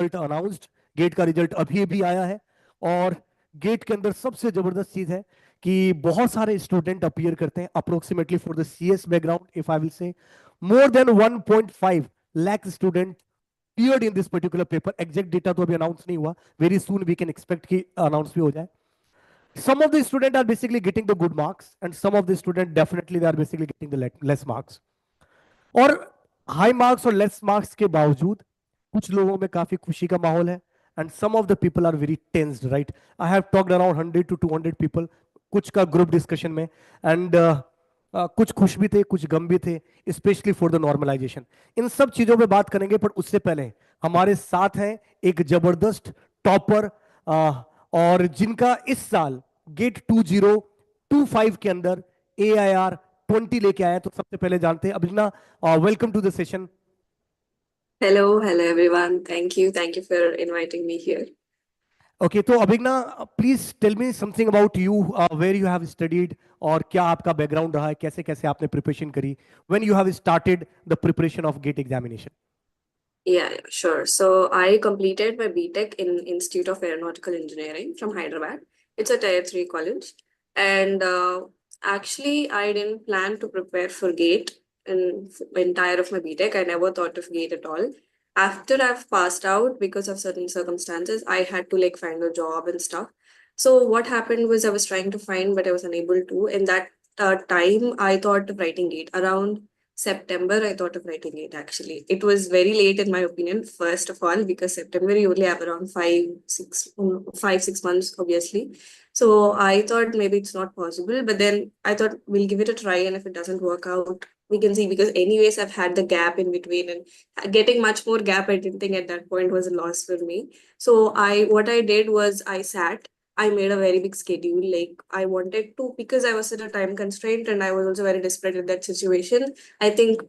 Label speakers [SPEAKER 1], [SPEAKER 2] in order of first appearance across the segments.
[SPEAKER 1] Result announced. Gate का result अभी भी आया है और गेट के अंदर सबसे जबरदस्त चीज है कि बहुत सारे स्टूडेंट अपीयर करते हैं, approximately for the CS background if I will say more than 1.5 lakh student appeared in this particular paper. Exact data तो अभी अनाउंस नहीं हुआ, very soon we can expect कि अनाउंस भी हो जाए। Some of the students are basically getting the good marks and some of the students definitely they are basically getting the less marks। और high marks और less marks के बावजूद कुछ लोगों में काफी खुशी का माहौल है and some of the people are very tensed, right. I have talked around 100 to 200 people कुछ का ग्रुप डिस्कशन में एंड कुछ खुश भी थे, कुछ गम भी थे, स्पेशली फॉर द नॉर्मलाइजेशन। इन सब चीजों पे बात करेंगे, पर उससे पहले हमारे साथ हैं एक जबरदस्त टॉपर और जिनका इस साल गेट 2025 के अंदर AIR 20 लेके आए हैं। तो सबसे पहले जानते हैं Abhigya, welcome to the session.
[SPEAKER 2] Hello everyone. Thank you for inviting me here.
[SPEAKER 1] Okay, तो Abhigya please tell me something about you, where you have studied और क्या आपका बैकग्राउंड रहा है, कैसे कैसे आपने प्रिपरेशन करी when you have started the preparation of GATE examination.
[SPEAKER 2] Yeah, sure. So I completed my BTech in Institute of Aeronautical Engineering from Hyderabad. It's a Tier 3 college. And actually, I didn't plan to prepare for GATE in the entire of my BTech. I never thought of GATE at all. After I've passed out, because of certain circumstances, I had to like find a job and stuff. So what happened was I was trying to find, but I was unable to. In that time, I thought of writing GATE around September. I thought of writing it actually. It was very late in my opinion, first of all, because September you only have around 5, 6 months, obviously. So I thought maybe it's not possible, but then I thought we'll give it a try, and if it doesn't work out, we can see, because anyways I've had the gap in between, and getting much more gap, I didn't think at that point was a loss for me. So what I did was I made a very big schedule. Like I wanted to, because I was at a time constraint and I was also very desperate in that situation. I think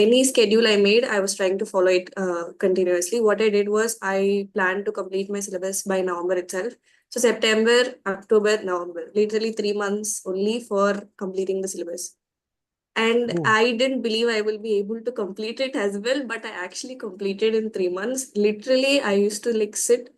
[SPEAKER 2] any schedule I made, I was trying to follow it continuously. What I did was I planned to complete my syllabus by November itself. So September, October, November, literally 3 months only for completing the syllabus. And
[SPEAKER 1] Oh,
[SPEAKER 2] I didn't believe I will be able to complete it as well, but I actually completed in 3 months. Literally, I used to like sit,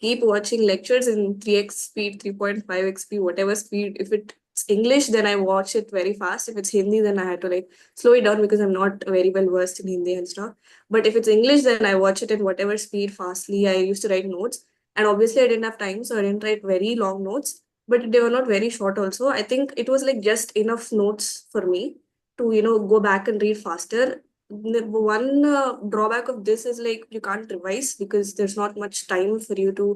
[SPEAKER 2] keep watching lectures in 3x speed, 3.5x speed, whatever speed. If it's English, then I watch it very fast. If it's Hindi, then I had to like slow it down because I'm not very well versed in Hindi and stuff. But if it's English, then I watch it in whatever speed fastly. I used to write notes. And obviously, I didn't have time, so I didn't write very long notes, but they were not very short also. I think it was like just enough notes for me to go back and read faster. The one drawback of this is like you can't revise because there's not much time for you to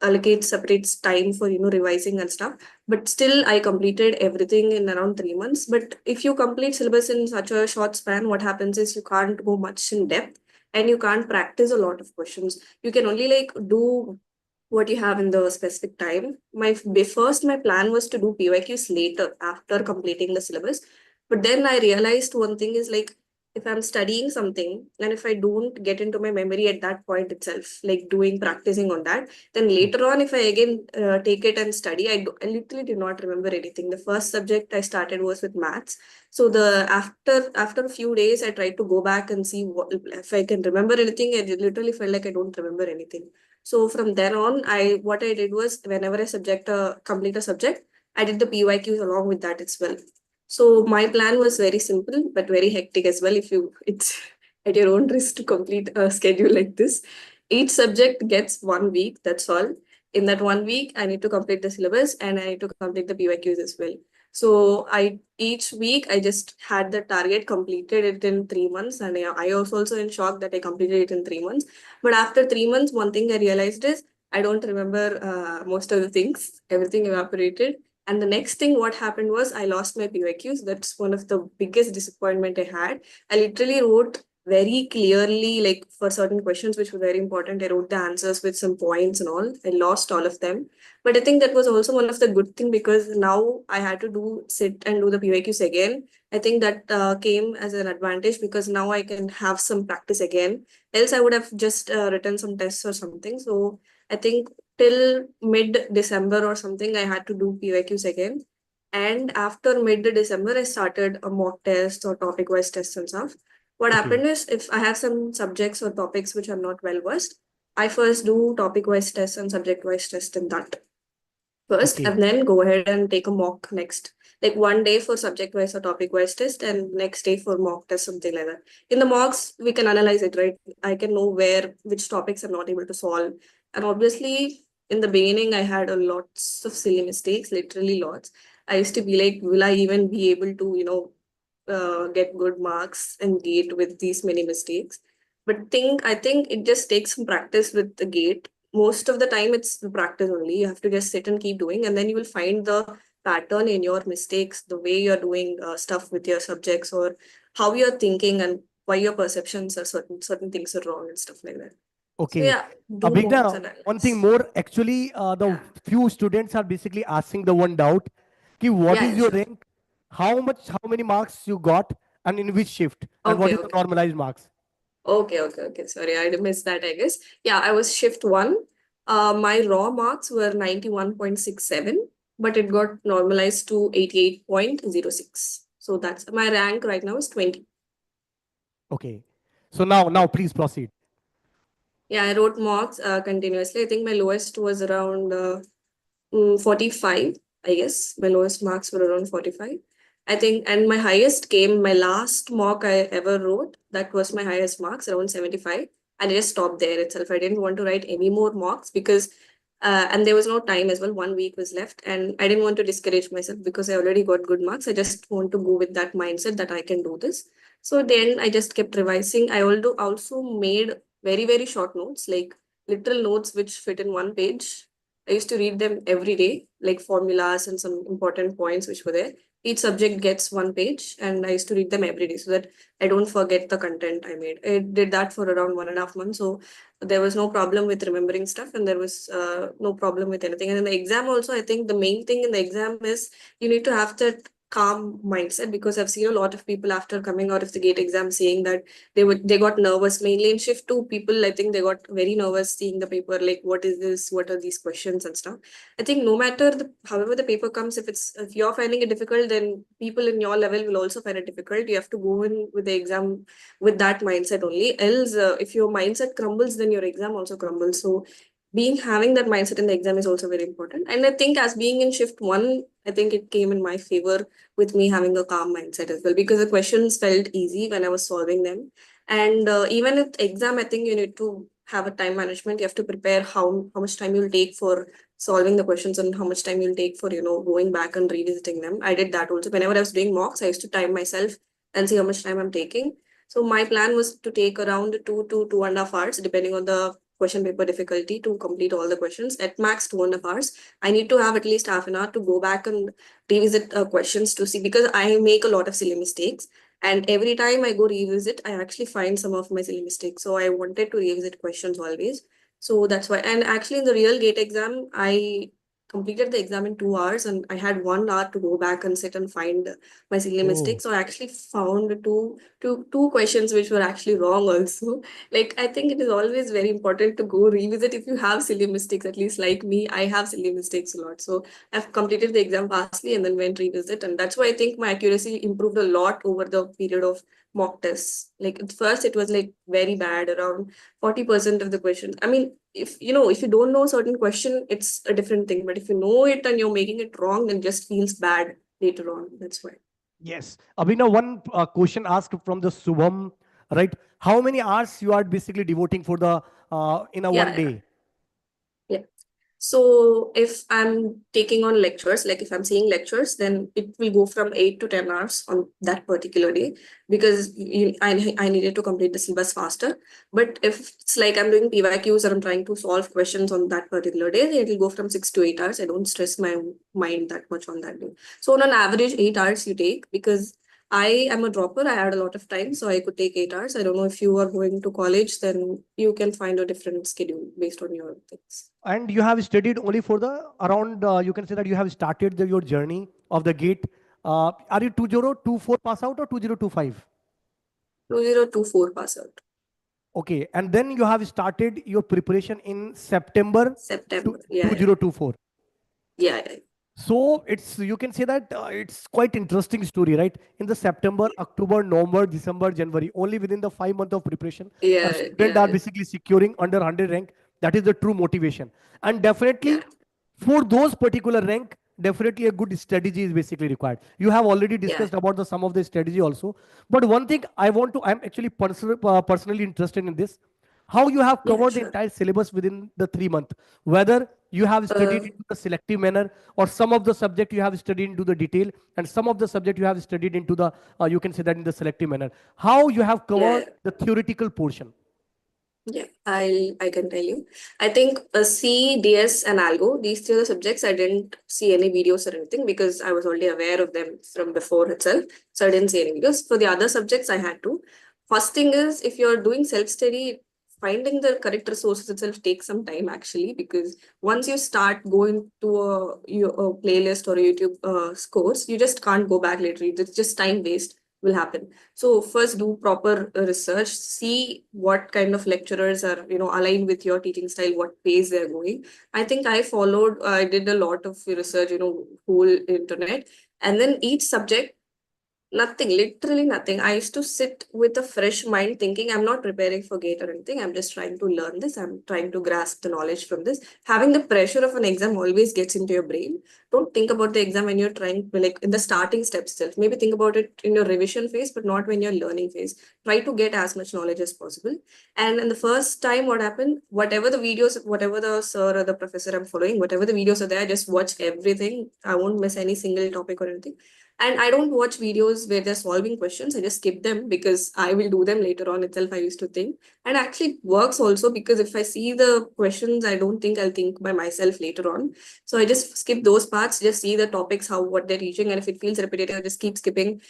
[SPEAKER 2] allocate separate time for revising and stuff. But still I completed everything in around 3 months. But if you complete syllabus in such a short span, what happens is you can't go much in depth and you can't practice a lot of questions. You can only like do what you have in the specific time. My plan was to do PYQs later after completing the syllabus. But then I realized one thing is like, if I'm studying something and if I don't get into my memory at that point itself, like practicing on that, then later on, if I again take it and study, I literally did not remember anything. The first subject I started was with maths. So after a few days, I tried to go back and see if I can remember anything. I literally felt like I don't remember anything. So from then on, what I did was whenever I complete a subject, I did the PYQs along with that as well. So my plan was very simple but very hectic as well. It's at your own risk to complete a schedule like this. Each subject gets 1 week. That's all. In that 1 week, I need to complete the syllabus and I need to complete the PYQs as well. So each week I just had the target completed it in 3 months, and I was also in shock that I completed it in 3 months. But after 3 months, one thing I realized is I don't remember most of the things. Everything evaporated. And the next thing, what happened was I lost my PYQs. That's one of the biggest disappointment I had. I literally wrote very clearly, like for certain questions which were very important, I wrote the answers with some points and all. I lost all of them. But I think that was also one of the good thing, because now I had to sit and do the PYQs again. I think that came as an advantage because now I can have some practice again. Else I would have just written some tests or something. So I think till mid-December or something, I had to do PYQs again. And after mid-December, I started a mock test or topic-wise tests and stuff. What
[SPEAKER 1] okay,
[SPEAKER 2] happened is, if I have some subjects or topics which I'm not well versed, I first do topic-wise test and subject-wise test in that first,
[SPEAKER 1] Okay.
[SPEAKER 2] and then go ahead and take a mock next. Like one day for subject-wise or topic-wise test, and next day for mock test, something like that. In the mocks, we can analyze it, right? I can know which topics I'm not able to solve. And obviously, in the beginning, I had a lots of silly mistakes, literally lots. I used to be like, will I even be able to, get good marks and gate with these many mistakes? But I think it just takes some practice with the gate. Most of the time it's the practice only. You have to just sit and keep doing, and then you will find the pattern in your mistakes, the way you're doing stuff with your subjects, or how you're thinking and why your perceptions are certain things are wrong and stuff like that. So
[SPEAKER 1] Okay.
[SPEAKER 2] yeah, do mocks
[SPEAKER 1] Abhigna,
[SPEAKER 2] and
[SPEAKER 1] one thing
[SPEAKER 2] analyze.
[SPEAKER 1] more. Actually, the
[SPEAKER 2] Yeah.
[SPEAKER 1] few students are basically asking the one doubt, ki what
[SPEAKER 2] Yeah,
[SPEAKER 1] is
[SPEAKER 2] yeah,
[SPEAKER 1] your
[SPEAKER 2] sure.
[SPEAKER 1] rank? How many marks you got, and in which shift, and what
[SPEAKER 2] Okay,
[SPEAKER 1] is the
[SPEAKER 2] okay.
[SPEAKER 1] normalized marks?
[SPEAKER 2] Okay. Sorry, I missed that, I guess. Yeah, I was shift one. My raw marks were 91.67, but it got normalized to 88.06. So that's my rank right now is 20.
[SPEAKER 1] Okay. So now please proceed.
[SPEAKER 2] Yeah, I wrote mocks continuously. I think my lowest was around 45, I guess. My lowest marks were around 45. I think, and my highest came, my last mock I ever wrote, that was my highest marks, around 75. And I just stopped there itself. I didn't want to write any more mocks because, and there was no time as well. 1 week was left. And I didn't want to discourage myself because I already got good marks. I just want to go with that mindset that I can do this. So then I just kept revising. I also made very short notes, like literal notes which fit in one page. I used to read them every day, like formulas and some important points which were there. Each subject gets one page, and I used to read them every day so that I don't forget the content I made. I did that for around 1.5 months. So there was no problem with remembering stuff, and there was no problem with anything. And in the exam, also, I think the main thing in the exam is you need to have that calm mindset, because I've seen a lot of people after coming out of the gate exam saying that they got nervous, mainly in shift two. People, I think they got very nervous seeing the paper, like what is this, what are these questions and stuff. I think no matter however the paper comes, if you're finding it difficult, then people in your level will also find it difficult. You have to go in with the exam with that mindset only, else if your mindset crumbles, then your exam also crumbles. So being having that mindset in the exam is also very important. And I think as being in shift one, I think it came in my favor with me having a calm mindset as well, because the questions felt easy when I was solving them. And even at exam, I think you need to have a time management. You have to prepare how much time you'll take for solving the questions and how much time you'll take for, going back and revisiting them. I did that also. Whenever I was doing mocks, I used to time myself and see how much time I'm taking. So my plan was to take around 2 to 2.5 hours, depending on the question paper difficulty, to complete all the questions. At max 2.5 hours. I need to have at least half an hour to go back and revisit questions to see, because I make a lot of silly mistakes. And every time I go revisit, I actually find some of my silly mistakes. So I wanted to revisit questions always. So that's why. And actually, in the real gate exam, I completed the exam in 2 hours, and I had 1 hour to go back and sit and find my silly
[SPEAKER 1] Oh,
[SPEAKER 2] mistakes. So I actually found two questions which were actually wrong also. Like, I think it is always very important to go revisit if you have silly mistakes. At least like me, I have silly mistakes a lot. So I've completed the exam fastly and then went revisit. And that's why I think my accuracy improved a lot over the period of mock tests. Like at first it was like very bad, around 40% of the questions. I mean, if you don't know a certain question, it's a different thing. But if you know it and you're making it wrong, then it just feels bad later on. That's why.
[SPEAKER 1] yes. Abhigna, one question asked from the Subham, right? How many hours you are basically devoting for the in a
[SPEAKER 2] Yeah,
[SPEAKER 1] one
[SPEAKER 2] yeah.
[SPEAKER 1] day?
[SPEAKER 2] Yeah. So if I'm taking on lectures, like if I'm seeing lectures, then it will go from 8 to 10 hours on that particular day, because I needed to complete the syllabus faster. But if it's like I'm doing PYQs or I'm trying to solve questions on that particular day, then it will go from 6 to 8 hours. I don't stress my mind that much on that day. So on an average, 8 hours you take, because I am a dropper. I had a lot of time, so I could take 8 hours. I don't know if you are going to college, then you can find a different schedule based on your things.
[SPEAKER 1] And you have studied only for the around, you can say that you have started your journey of the gate. Are you 2024 pass out or 2025?
[SPEAKER 2] 2024 pass out.
[SPEAKER 1] Okay. And then you have started your preparation in September
[SPEAKER 2] September. Yeah.
[SPEAKER 1] 2024.
[SPEAKER 2] Yeah.
[SPEAKER 1] So it's, you can say that it's quite interesting story, right? In the September, October, November, December, January, only within the 5 months of preparation, a
[SPEAKER 2] Yeah.
[SPEAKER 1] student are
[SPEAKER 2] Yeah.
[SPEAKER 1] basically securing under 100 rank. That is the true motivation. And
[SPEAKER 2] Yeah.
[SPEAKER 1] definitely for those particular rank, definitely a good strategy is basically required. You have already
[SPEAKER 2] Yeah.
[SPEAKER 1] discussed about the some of the strategy also. But one thing I'm actually personally interested in this, how you have
[SPEAKER 2] Yeah,
[SPEAKER 1] covered the
[SPEAKER 2] sure.
[SPEAKER 1] entire syllabus within the 3 months, whether you have studied
[SPEAKER 2] Uh,
[SPEAKER 1] into the selective manner, or some of the subject you have studied into the detail, and some of the subject you have studied into the, you can say that in the selective manner. How you have
[SPEAKER 2] yeah.
[SPEAKER 1] covered the theoretical portion.
[SPEAKER 2] Yeah, I can tell you. I think C, DS, and Algo, these three are the subjects. I didn't see any videos or anything because I was already aware of them from before itself. So I didn't see any videos. For the other subjects, I had to. First thing is, if you're doing self-study, finding the correct resources itself takes some time actually, because once you start going to a playlist or a YouTube course, you just can't go back later. It's just time waste will happen. So first do proper research, see what kind of lecturers are, aligned with your teaching style, what pace they're going. I think I did a lot of research, whole internet. And then each subject, nothing, literally nothing. I used to sit with a fresh mind thinking I'm not preparing for gate or anything. I'm just trying to learn this. I'm trying to grasp the knowledge from this. Having the pressure of an exam always gets into your brain. Don't think about the exam when you're trying, like in the starting steps itself. Maybe think about it in your revision phase, but not when you're learning phase. Try to get as much knowledge as possible. And in the first time, what happened, whatever the videos, whatever the sir or the professor I'm following, whatever the videos are there, I just watch everything. I won't miss any single topic or anything. And I don't watch videos where they're solving questions. I just skip them because I will do them later on itself, I used to think. And actually it works also because if I see the questions, I don't think I'll think by myself later on. So I just skip those parts, just see the topics, how what they're teaching. And if it feels repetitive, I just keep skipping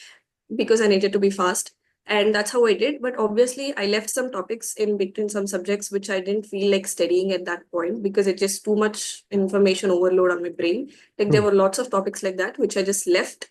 [SPEAKER 2] because I needed to be fast. And that's how I did. But obviously, I left some topics in between some subjects which I didn't feel like studying at that point because it's just too much information overload on my brain. Like there
[SPEAKER 1] True.
[SPEAKER 2] were lots of topics like that which I just left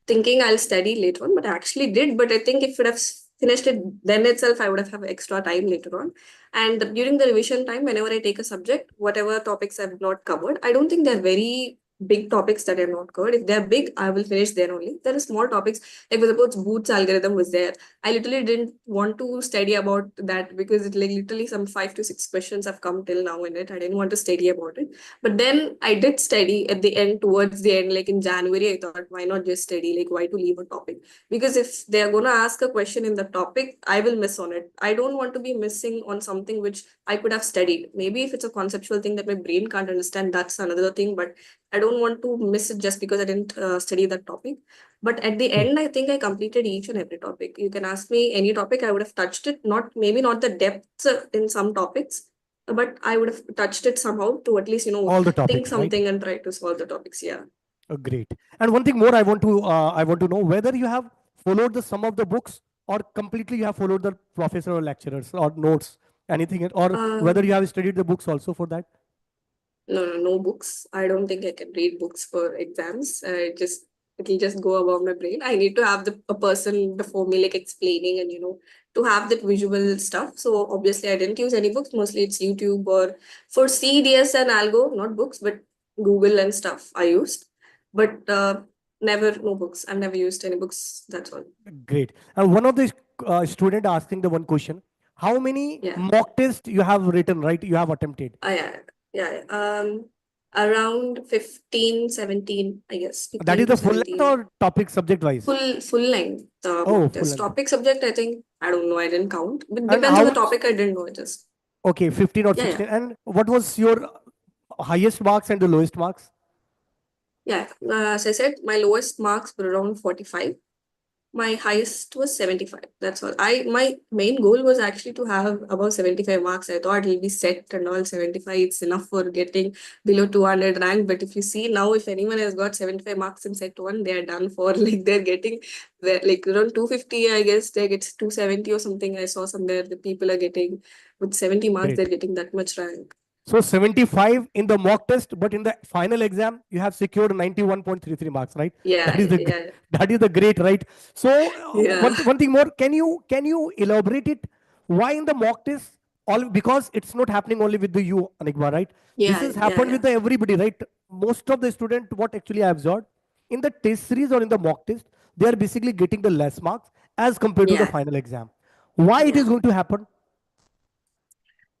[SPEAKER 2] thinking I'll study later on, but I actually did. But I think if I would have finished it then itself, I would have extra time later on. And during the revision time, whenever I take a subject, whatever topics I've not covered, I don't think they're very big topics that I've not covered. If they're big, I will finish there only. There are small topics, like with about Booth's algorithm was there. I literally didn't want to study about that because it like literally some 5 to 6 questions have come till now in it. I didn't want to study about it. But then I did study at the end, towards the end, like in January, I thought, why not just study? Like, why to leave a topic? Because if they're going to ask a question in the topic, I will miss on it. I don't want to be missing on something which I could have studied. Maybe if it's a conceptual thing that my brain can't understand, that's another thing. But I don't want to miss it just because I didn't study that topic. But at the
[SPEAKER 1] True.
[SPEAKER 2] end, I think I completed each and every topic. You can ask me any topic, I would have touched it. Not maybe not the depth in some topics, but I would have touched it somehow to at least,
[SPEAKER 1] All the
[SPEAKER 2] think
[SPEAKER 1] topics, right?
[SPEAKER 2] something and try to solve the topics. Yeah.
[SPEAKER 1] Great. And one thing more, I want to know whether you have followed the sum of the books, or completely you have followed the professor or lecturers or notes, anything, or whether you
[SPEAKER 2] Um,
[SPEAKER 1] have studied the books also for that.
[SPEAKER 2] no books. I don't think I can read books for exams. It'll just go above my brain. I need to have a person before me like explaining and to have that visual stuff. So obviously I didn't use any books. Mostly it's YouTube or for CDS and Algo, not books, but Google and stuff I used. But never no books. I've never used any books. That's all.
[SPEAKER 1] Great. And one of the student asking the one question: how many
[SPEAKER 2] Yeah.
[SPEAKER 1] mock tests you have written, right? You have attempted.
[SPEAKER 2] Yeah. Yeah. Around 15, 17, I guess.
[SPEAKER 1] That
[SPEAKER 2] 15
[SPEAKER 1] is
[SPEAKER 2] to
[SPEAKER 1] the full length
[SPEAKER 2] 17.
[SPEAKER 1] or topic subject wise?
[SPEAKER 2] Full length
[SPEAKER 1] Oh,
[SPEAKER 2] mock
[SPEAKER 1] full
[SPEAKER 2] test.
[SPEAKER 1] length.
[SPEAKER 2] Topic subject, I think, I don't know, I didn't count. But
[SPEAKER 1] And
[SPEAKER 2] depends on
[SPEAKER 1] how
[SPEAKER 2] the
[SPEAKER 1] much?
[SPEAKER 2] topic, I didn't know. It just
[SPEAKER 1] Okay, 15 or
[SPEAKER 2] yeah,
[SPEAKER 1] 16. And what was your highest marks and the lowest marks?
[SPEAKER 2] yeah. As I said, my lowest marks were around 45. My highest was 75. That's all. My main goal was actually to have above 75 marks. I thought it'll be set and all 75. It's enough for getting below 200 rank. But if you see now, if anyone has got 75 marks in set one, they are done for. Like they're getting like around 250, I guess. They get 270 or something. I saw somewhere the people are getting with 70 marks, they're
[SPEAKER 1] Great.
[SPEAKER 2] getting that much rank.
[SPEAKER 1] So 75 in the mock test, but in the final exam, you have secured 91.33 marks, right?
[SPEAKER 2] Yeah,
[SPEAKER 1] That is the
[SPEAKER 2] yeah,
[SPEAKER 1] that is the great, right? So
[SPEAKER 2] yeah,
[SPEAKER 1] one thing more, can you elaborate it? Why in the mock test? All because it's not happening only with the you, Anigma, right? This
[SPEAKER 2] yeah,
[SPEAKER 1] has
[SPEAKER 2] yeah,
[SPEAKER 1] happened
[SPEAKER 2] yeah,
[SPEAKER 1] with the everybody, right? Most of the student, what actually I observed in the test series or in the mock test, they are basically getting the less marks as compared to the
[SPEAKER 2] yeah,
[SPEAKER 1] final exam. Why it is
[SPEAKER 2] yeah.
[SPEAKER 1] going to happen?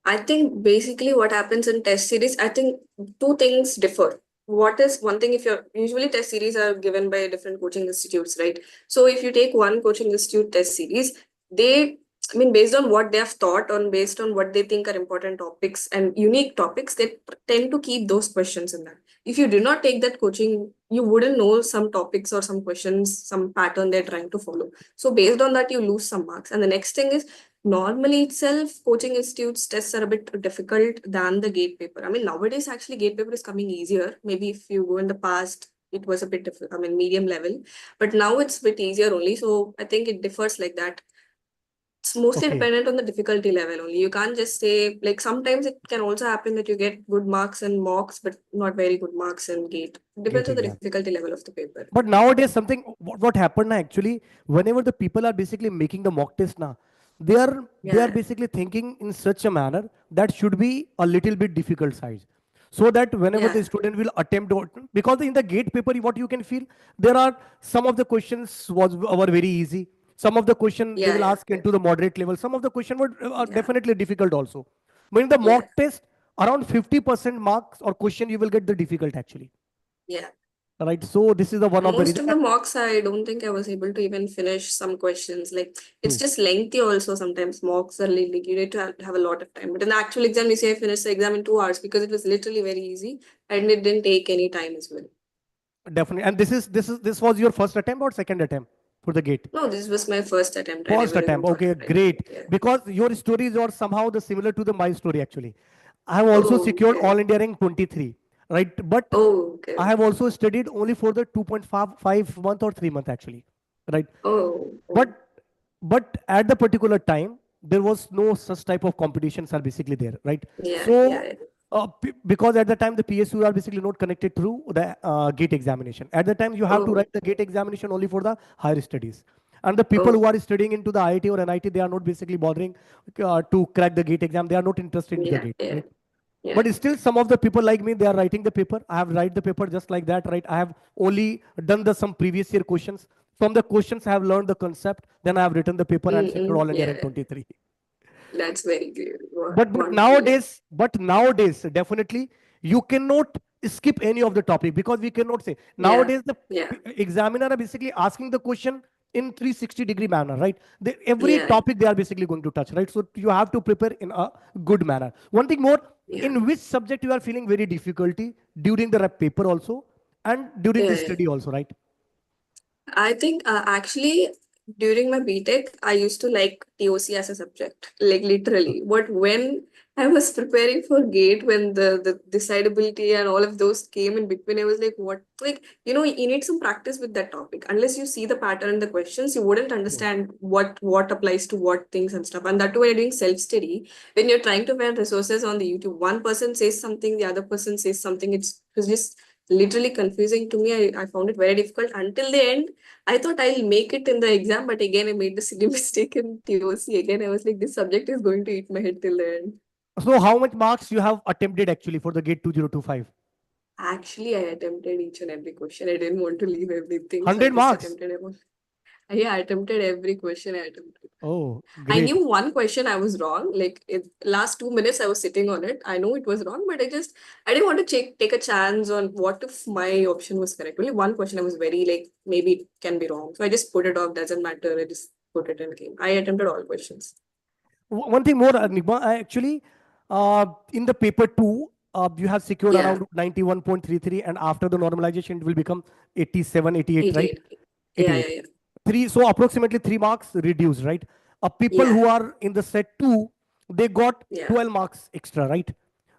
[SPEAKER 2] I think basically what happens in test series, I think two things differ. What is one thing, if you're usually test series are given by different coaching institutes, right? So if you take one coaching institute test series, they, I mean, based on what they have taught on, based on what they think are important topics and unique topics, they tend to keep those questions in that. If you do not take that coaching, you wouldn't know some topics or some questions, some pattern they're trying to follow. So based on that, you lose some marks. And the next thing is, normally itself, coaching institutes tests are a bit difficult than the gate paper. I mean, nowadays actually gate paper is coming easier. Maybe if you go in the past, it was a bit difficult, I mean, medium level, but now it's a bit easier only. So I think it differs like that. It's mostly
[SPEAKER 1] Okay,
[SPEAKER 2] dependent on the difficulty level only. You can't just say, like, sometimes it can also happen that you get good marks in mocks, but not very good marks in gate. It depends
[SPEAKER 1] gate
[SPEAKER 2] on the
[SPEAKER 1] exam.
[SPEAKER 2] difficulty level of the paper.
[SPEAKER 1] But nowadays, something what happened now actually, whenever the people are basically making the mock test now, they are
[SPEAKER 2] Yeah,
[SPEAKER 1] basically thinking in such a manner that should be a little bit difficult size, so that whenever the
[SPEAKER 2] yeah,
[SPEAKER 1] student will attempt because in the gate paper, what you can feel, there are some of the questions were very easy. Some of the question they
[SPEAKER 2] yeah,
[SPEAKER 1] will
[SPEAKER 2] yeah,
[SPEAKER 1] ask into the moderate level. Some of the question were
[SPEAKER 2] yeah,
[SPEAKER 1] definitely difficult also. But in the
[SPEAKER 2] yeah,
[SPEAKER 1] mock test, around 50% marks or question you will get the difficult actually,
[SPEAKER 2] yeah.
[SPEAKER 1] right? So this is the one of the
[SPEAKER 2] Most
[SPEAKER 1] reason.
[SPEAKER 2] of the mocks, I don't think I was able to even finish some questions. Like, it's
[SPEAKER 1] True.
[SPEAKER 2] just lengthy also. Sometimes mocks are like you need to have a lot of time. But in the actual exam, you say I finished the exam in 2 hours because it was literally very easy and it didn't take any time as well.
[SPEAKER 1] Definitely. And this was your first attempt or second attempt for the gate?
[SPEAKER 2] No, this was my first attempt. I
[SPEAKER 1] First
[SPEAKER 2] never even
[SPEAKER 1] attempt.
[SPEAKER 2] thought
[SPEAKER 1] Okay,
[SPEAKER 2] of trying
[SPEAKER 1] great.
[SPEAKER 2] it. Yeah.
[SPEAKER 1] Because your stories are somehow the similar to the my story actually. I have also
[SPEAKER 2] Oh,
[SPEAKER 1] secured
[SPEAKER 2] okay.
[SPEAKER 1] All India rank 23, right? But
[SPEAKER 2] Oh,
[SPEAKER 1] I
[SPEAKER 2] okay.
[SPEAKER 1] have also studied only for the 2.5 month or 3 month actually, right?
[SPEAKER 2] Oh,
[SPEAKER 1] But
[SPEAKER 2] oh.
[SPEAKER 1] at the particular time there was no such type of competitions are basically there, right?
[SPEAKER 2] Yeah,
[SPEAKER 1] So
[SPEAKER 2] yeah,
[SPEAKER 1] because at the time the PSU are basically not connected through the gate examination. At the time you have to
[SPEAKER 2] oh,
[SPEAKER 1] write the gate examination only for the higher studies, and the people who
[SPEAKER 2] oh,
[SPEAKER 1] are studying into the IIT or NIT, they are not basically bothering to crack the gate exam. They are not interested in the
[SPEAKER 2] yeah,
[SPEAKER 1] gate,
[SPEAKER 2] yeah,
[SPEAKER 1] right?
[SPEAKER 2] yeah.
[SPEAKER 1] But still some of the people like me, they are writing the paper. I have write the paper just like that, right? I have only done the some previous year questions. From the questions I have learned the concept, then I have written the paper and secured all India rank
[SPEAKER 2] Yeah.
[SPEAKER 1] 23.
[SPEAKER 2] That's very good.
[SPEAKER 1] but
[SPEAKER 2] Wonderful. Yeah.
[SPEAKER 1] nowadays definitely you cannot skip any of the topic, because we cannot say
[SPEAKER 2] Yeah.
[SPEAKER 1] nowadays the
[SPEAKER 2] Yeah.
[SPEAKER 1] examiner are basically asking the question in 360-degree manner, right? Every
[SPEAKER 2] Yeah.
[SPEAKER 1] topic they are basically going to touch, right? So you have to prepare in a good manner. One thing more,
[SPEAKER 2] Yeah.
[SPEAKER 1] in which subject you are feeling very difficulty during the paper also and during
[SPEAKER 2] Yeah.
[SPEAKER 1] the
[SPEAKER 2] Yeah.
[SPEAKER 1] study also, right?
[SPEAKER 2] I think actually during my BTech, I used to like TOC as a subject, like literally. But when I was preparing for GATE, when the decidability and all of those came in between, I was like, what? Like, you need some practice with that topic. Unless you see the pattern in the questions, you wouldn't
[SPEAKER 1] True.
[SPEAKER 2] understand what applies to what things and stuff. And that too, when you're doing self-study, when you're trying to find resources on the YouTube, one person says something, the other person says something. It was just literally confusing to me. I found it very difficult until the end. I thought I'll make it in the exam, but again, I made the silly mistake in TOC. Again, I was like, this subject is going to eat my head till the end.
[SPEAKER 1] So how much marks you have attempted actually for the gate 2025?
[SPEAKER 2] Actually, I attempted each and every question. I didn't want to leave everything, so I
[SPEAKER 1] 100
[SPEAKER 2] just
[SPEAKER 1] marks.
[SPEAKER 2] attempted everyone. Yeah, I attempted every question I attempted.
[SPEAKER 1] Oh,
[SPEAKER 2] I
[SPEAKER 1] great.
[SPEAKER 2] knew one question I was wrong. Like last 2 minutes, I was sitting on it. I know it was wrong, but I didn't want to take a chance on what if my option was correct. Only one question I was very like, maybe it can be wrong. So I just put it off. Doesn't matter. I just put it in game. I attempted all questions.
[SPEAKER 1] One thing more, Nigma, I actually, in the paper two, you have secured
[SPEAKER 2] Yeah,
[SPEAKER 1] around 91.33, and after the normalization, it will become 87, 88, right?
[SPEAKER 2] 88. Yeah,
[SPEAKER 1] 88.
[SPEAKER 2] yeah, yeah.
[SPEAKER 1] Three, so approximately 3 marks reduced, right? People
[SPEAKER 2] Yeah,
[SPEAKER 1] who are in the set two, they got
[SPEAKER 2] yeah,
[SPEAKER 1] 12 marks extra, right?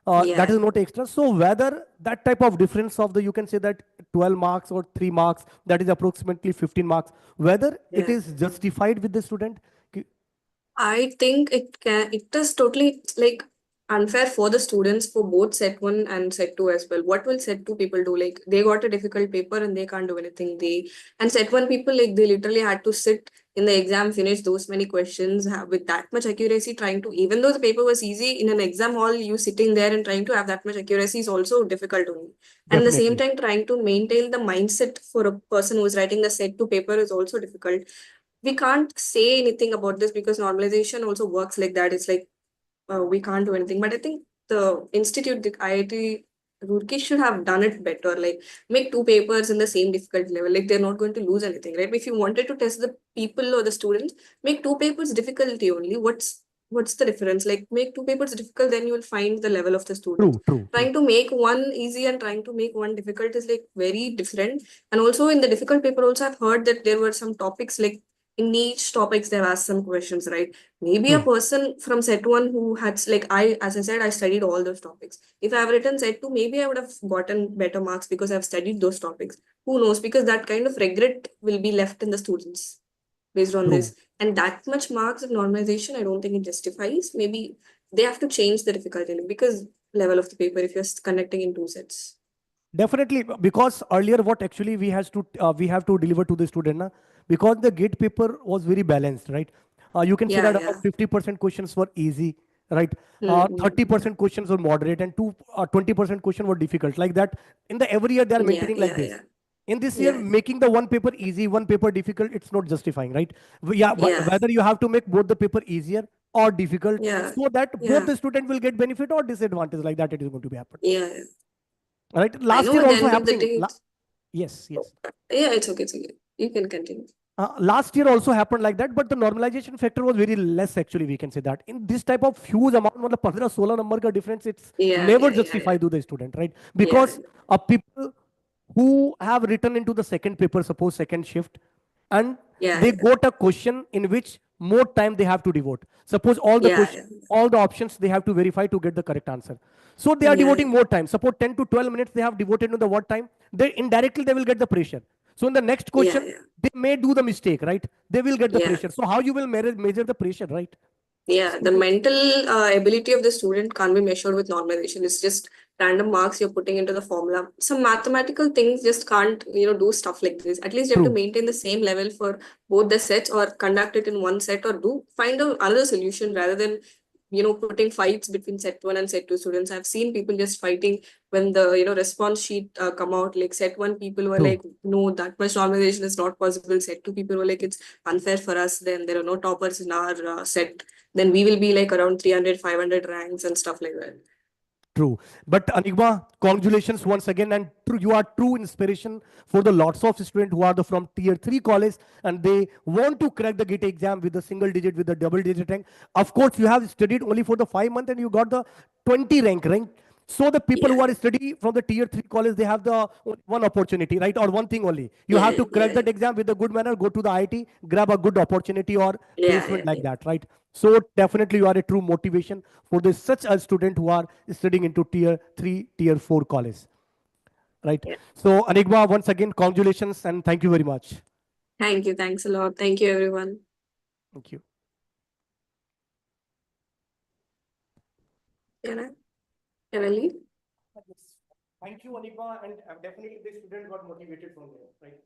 [SPEAKER 1] That
[SPEAKER 2] yeah,
[SPEAKER 1] is not extra. So whether that type of difference of the, you can say that 12 marks or 3 marks, that is approximately 15 marks, whether it
[SPEAKER 2] yeah.
[SPEAKER 1] is justified with the student.
[SPEAKER 2] I think it is totally like unfair for the students for both set one and set two as well. What will set two people do? Like they got a difficult paper and they can't do anything. And set one people, like they literally had to sit in the exam, finish those many questions with that much accuracy, trying to, even though the paper was easy, in an exam hall, you sitting there and trying to have that much accuracy is also difficult only. And at the same
[SPEAKER 1] Definitely.
[SPEAKER 2] time, trying to maintain the mindset for a person who is writing the set two paper is also difficult. We can't say anything about this because normalization also works like that. It's like we can't do anything. But I think the institute, the IIT Roorkee should have done it better. Like make two papers in the same difficult level. Like they're not going to lose anything, right? If you wanted to test the people or the students, make two papers difficulty only. What's the difference? Like make two papers difficult, then you will find the level of the students.
[SPEAKER 1] True, true, true.
[SPEAKER 2] Trying to make one easy and trying to make one difficult is like very different. And also in the difficult paper, also I've heard that there were some topics like in each topics they've asked some questions, right? Maybe a
[SPEAKER 1] True.
[SPEAKER 2] person from set one who had like as I said, I studied all those topics. If I have written set two, maybe I would have gotten better marks because I've studied those topics. Who knows? Because that kind of regret will be left in the students based on
[SPEAKER 1] True.
[SPEAKER 2] this. And that much marks of normalization, I don't think it justifies. Maybe they have to change the difficulty because level of the paper if you're conducting in two sets.
[SPEAKER 1] Definitely, because earlier what actually we have to deliver to the student, na? Because the gate paper was very balanced, right? You can say
[SPEAKER 2] Yeah,
[SPEAKER 1] that
[SPEAKER 2] yeah.
[SPEAKER 1] about 50% questions were easy, right?
[SPEAKER 2] Mm-hmm.
[SPEAKER 1] 30% questions were moderate, and 20% question were difficult. Like that, in the every year they are
[SPEAKER 2] Yeah,
[SPEAKER 1] maintaining like
[SPEAKER 2] yeah,
[SPEAKER 1] this.
[SPEAKER 2] yeah.
[SPEAKER 1] In this year,
[SPEAKER 2] Yeah,
[SPEAKER 1] making the one paper easy, one paper difficult, it's not justifying, right? Yeah,
[SPEAKER 2] yeah,
[SPEAKER 1] whether you have to make both the paper easier or difficult,
[SPEAKER 2] yeah,
[SPEAKER 1] so that both
[SPEAKER 2] yeah,
[SPEAKER 1] the student will get benefit or disadvantage, like that it is going to be happen,
[SPEAKER 2] yeah, yeah.
[SPEAKER 1] right?
[SPEAKER 2] I
[SPEAKER 1] Last
[SPEAKER 2] know
[SPEAKER 1] year
[SPEAKER 2] at the
[SPEAKER 1] also
[SPEAKER 2] end of the
[SPEAKER 1] happening.
[SPEAKER 2] day,
[SPEAKER 1] Yes, yes.
[SPEAKER 2] yeah, it's okay, it's okay. You can continue.
[SPEAKER 1] Last year also happened like that, but the normalization factor was very less actually, we can say that. In this type of huge amount, मतलब 15-16 number का difference, it's
[SPEAKER 2] Yeah,
[SPEAKER 1] never
[SPEAKER 2] yeah, yeah, yeah,
[SPEAKER 1] justified to the student, right?
[SPEAKER 2] yeah,
[SPEAKER 1] Because people who have written into the second paper, suppose second shift, and
[SPEAKER 2] yeah,
[SPEAKER 1] they
[SPEAKER 2] yeah,
[SPEAKER 1] got a question in which more time they have to devote. Suppose all the
[SPEAKER 2] yeah,
[SPEAKER 1] question,
[SPEAKER 2] yeah,
[SPEAKER 1] all the options they have to verify to get the correct answer. So they are
[SPEAKER 2] yeah,
[SPEAKER 1] devoting more time. Suppose 10 to 12 minutes they have devoted to the what time, they indirectly they will get the pressure. So in the next
[SPEAKER 2] yeah,
[SPEAKER 1] question,
[SPEAKER 2] yeah,
[SPEAKER 1] they may do the mistake, right? They will get the
[SPEAKER 2] yeah.
[SPEAKER 1] pressure. So how you will measure the pressure, right?
[SPEAKER 2] Yeah, the
[SPEAKER 1] Simple.
[SPEAKER 2] mental ability of the student can't be measured with normalization. It's just random marks you're putting into the formula. Some mathematical things just can't, do stuff like this. At least you have to
[SPEAKER 1] True.
[SPEAKER 2] maintain the same level for both the sets or conduct it in one set or find another solution rather than, putting fights between set one and set two students. I've seen people just fighting when the, response sheet come out. Like set one people were
[SPEAKER 1] True.
[SPEAKER 2] like, no, that much normalization is not possible. Set two people were like, it's unfair for us. Then there are no toppers in our set, then we will be like around 300, 500 ranks and stuff like that.
[SPEAKER 1] True. But Enigma, congratulations once again, and you are true inspiration for the lots of students who are from tier 3 college and they want to crack the GATE exam with the single digit, with the double digit rank. Of course, you have studied only for the 5 months and you got the 20 rank. So the people
[SPEAKER 2] Yeah,
[SPEAKER 1] who are study from the tier 3 college, they have the one opportunity, right? Or one thing only. You have
[SPEAKER 2] yeah,
[SPEAKER 1] to crack
[SPEAKER 2] yeah,
[SPEAKER 1] that exam with a good manner, go to the IIT, grab a good opportunity or
[SPEAKER 2] yeah,
[SPEAKER 1] placement
[SPEAKER 2] yeah,
[SPEAKER 1] like
[SPEAKER 2] yeah,
[SPEAKER 1] that, right? So definitely you are a true motivation for this such a student who are studying into tier 3, tier 4 college, right?
[SPEAKER 2] yeah.
[SPEAKER 1] So Enigma, once again, congratulations and thank you very much.
[SPEAKER 2] Thank you. Thanks a lot. Thank you, everyone.
[SPEAKER 1] Thank you.
[SPEAKER 2] Can I, can I leave?
[SPEAKER 1] Yes. Thank you, Enigma, and definitely the student got motivated from there, right?